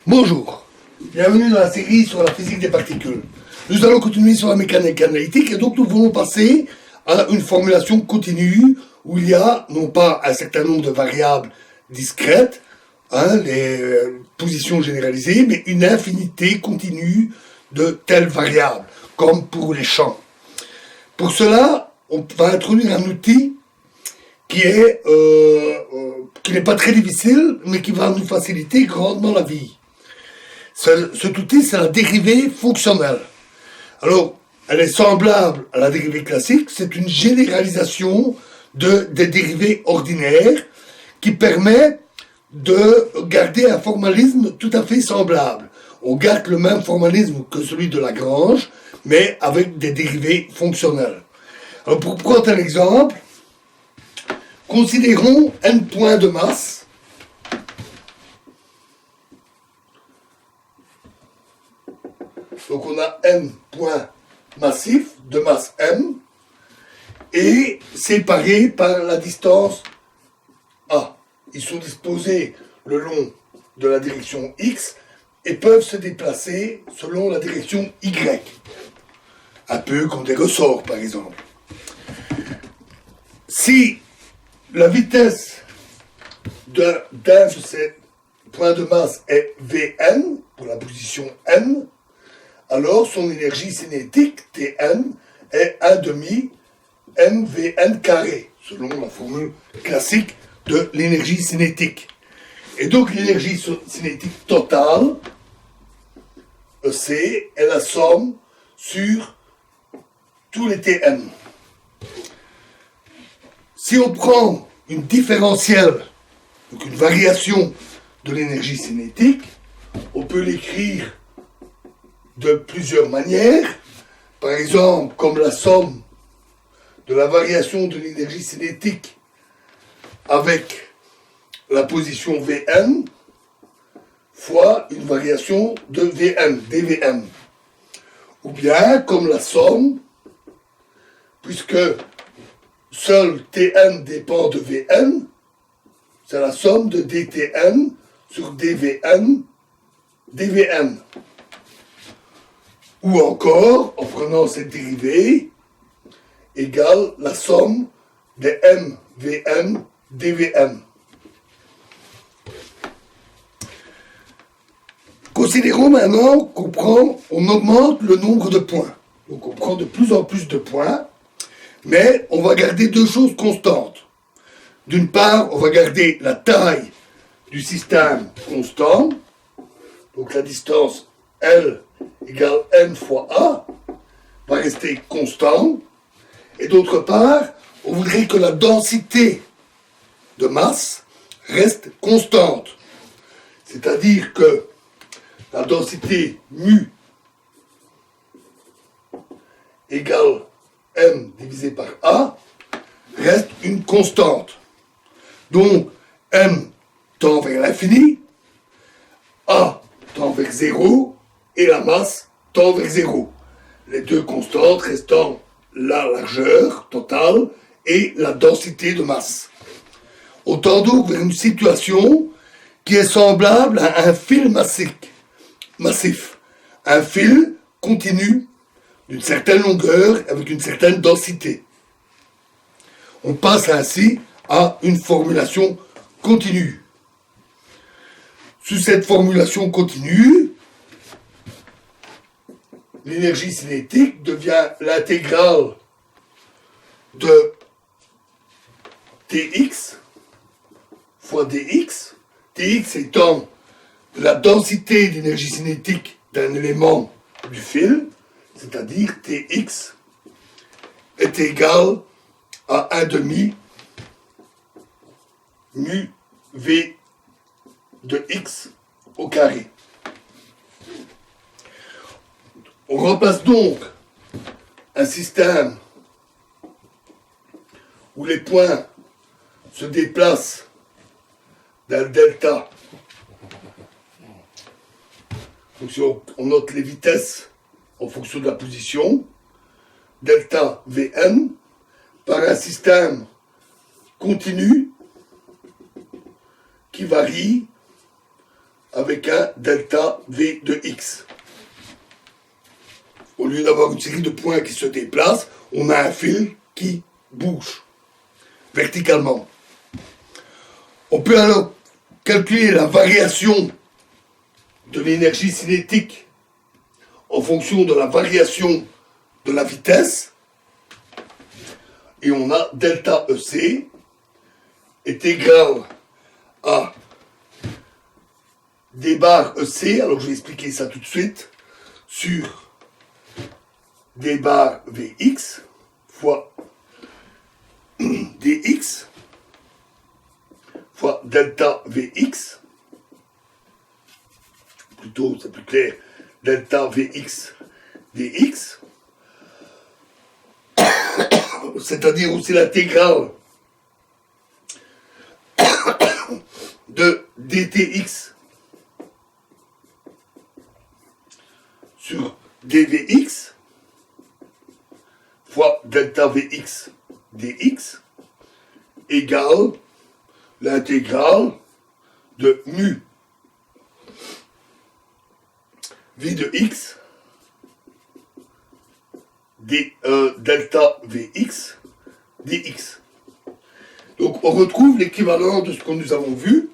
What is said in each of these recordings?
Bonjour, bienvenue dans la série sur la physique des particules. Nous allons continuer sur la mécanique analytique et donc nous voulons passer à une formulation continue où il y a non pas un certain nombre de variables discrètes, les positions généralisées, mais une infinité continue de telles variables, comme pour les champs. Pour cela, on va introduire un outil qui n'est pas très difficile, mais qui va nous faciliter grandement la vie. Cet outil, c'est la dérivée fonctionnelle. Alors, elle est semblable à la dérivée classique, c'est une généralisation des dérivées ordinaires qui permet de garder un formalisme tout à fait semblable. On garde le même formalisme que celui de Lagrange, mais avec des dérivées fonctionnelles. Alors, pour prendre un exemple, considérons n points de masse. Donc on a n points massifs de masse m et séparés par la distance a. Ils sont disposés le long de la direction x et peuvent se déplacer selon la direction y. Un peu comme des ressorts par exemple. Si la vitesse d'un de ces points de masse est Vn pour la position n, alors son énergie cinétique, Tn, est 1/2 mvn carré, selon la formule classique de l'énergie cinétique. Et donc l'énergie cinétique totale, EC, est la somme sur tous les Tn. Si on prend une différentielle, donc une variation de l'énergie cinétique, on peut l'écrire de plusieurs manières, par exemple comme la somme de la variation de l'énergie cinétique avec la position Vn fois une variation de Vn, dVn. Ou bien comme la somme, puisque seul Tn dépend de Vn, c'est la somme de dTn sur dVn, dVn. Ou encore, en prenant cette dérivée, égale la somme des mvn dvn. Considérons maintenant on augmente le nombre de points. Donc on prend de plus en plus de points, mais on va garder deux choses constantes. D'une part, on va garder la taille du système constant, donc la distance L égale n fois a, va rester constant. Et d'autre part, on voudrait que la densité de masse reste constante. C'est-à-dire que la densité mu égale m divisé par a reste une constante. Donc, m tend vers l'infini, a tend vers 0, et la masse tend vers 0. Les deux constantes restant la largeur totale et la densité de masse. On tend donc vers une situation qui est semblable à un fil massif. Un fil continu d'une certaine longueur avec une certaine densité. On passe ainsi à une formulation continue. Sous cette formulation continue, l'énergie cinétique devient l'intégrale de Tx fois dx, Tx étant la densité d'énergie cinétique d'un élément du fil, c'est-à-dire Tx est égal à 1/2 mu v de x au carré. On remplace donc un système où les points se déplacent d'un delta. Donc si on note les vitesses en fonction de la position, delta Vn, par un système continu qui varie avec un delta V de x. Au lieu d'avoir une série de points qui se déplacent, on a un fil qui bouge verticalement. On peut alors calculer la variation de l'énergie cinétique en fonction de la variation de la vitesse. Et on a delta EC est égal à d bar EC, alors je vais expliquer ça tout de suite, sur d bar Vx fois dx fois delta Vx, plutôt c'est plus clair, delta Vx dx, c'est-à-dire aussi l'intégrale de dtx sur dvx fois delta Vx dx égale l'intégrale de mu v de x delta Vx dx. Donc on retrouve l'équivalent de ce que nous avons vu.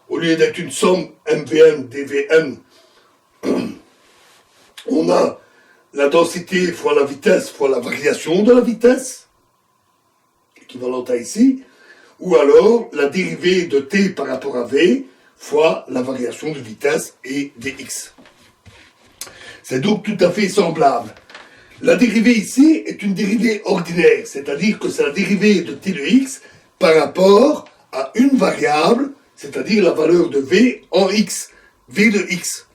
Au lieu d'être une somme mvn dvn, on a la densité fois la vitesse fois la variation de la vitesse, équivalente à ici, ou alors la dérivée de t par rapport à v fois la variation de vitesse et dx. C'est donc tout à fait semblable. La dérivée ici est une dérivée ordinaire, c'est-à-dire que c'est la dérivée de t de x par rapport à une variable, c'est-à-dire la valeur de v en x, v de x,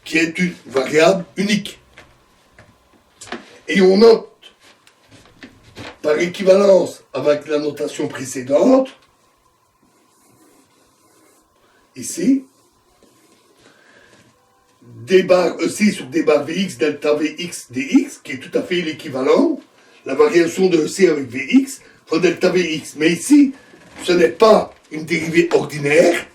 qui est une variable unique. Et on note, par équivalence avec la notation précédente, ici, d bar EC sur d bar Vx delta Vx dx, qui est tout à fait l'équivalent, la variation de EC avec Vx fois delta Vx. Mais ici, ce n'est pas une dérivée ordinaire,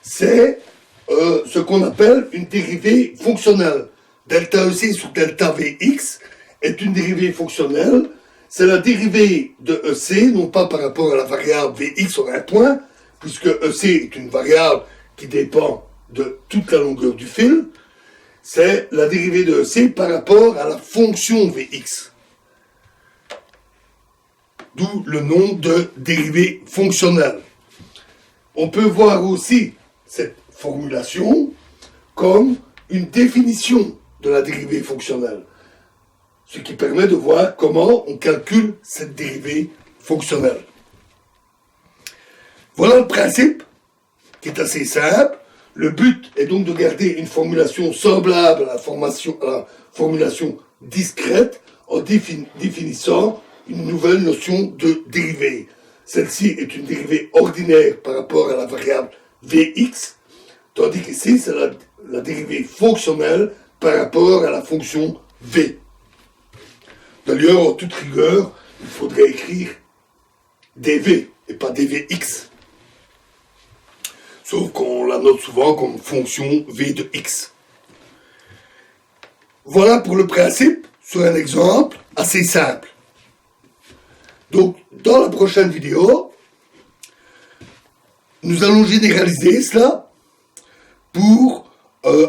c'est ce qu'on appelle une dérivée fonctionnelle. Delta EC sur delta Vx est une dérivée fonctionnelle, c'est la dérivée de EC, non pas par rapport à la variable Vx sur un point, puisque EC est une variable qui dépend de toute la longueur du fil, c'est la dérivée de EC par rapport à la fonction Vx. D'où le nom de dérivée fonctionnelle. On peut voir aussi cette formulation comme une définition de la dérivée fonctionnelle, ce qui permet de voir comment on calcule cette dérivée fonctionnelle. Voilà le principe, qui est assez simple. Le but est donc de garder une formulation semblable à la formulation discrète en définissant une nouvelle notion de dérivée. Celle-ci est une dérivée ordinaire par rapport à la variable Vx, tandis qu'ici c'est la dérivée fonctionnelle par rapport à la fonction V. D'ailleurs, en toute rigueur, il faudrait écrire dv et pas dvx. Sauf qu'on la note souvent comme fonction v de x. Voilà pour le principe sur un exemple assez simple. Donc, dans la prochaine vidéo, nous allons généraliser cela pour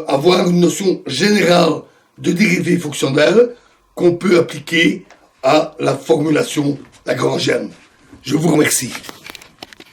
avoir une notion générale de dérivée fonctionnelle qu'on peut appliquer à la formulation lagrangienne. Je vous remercie.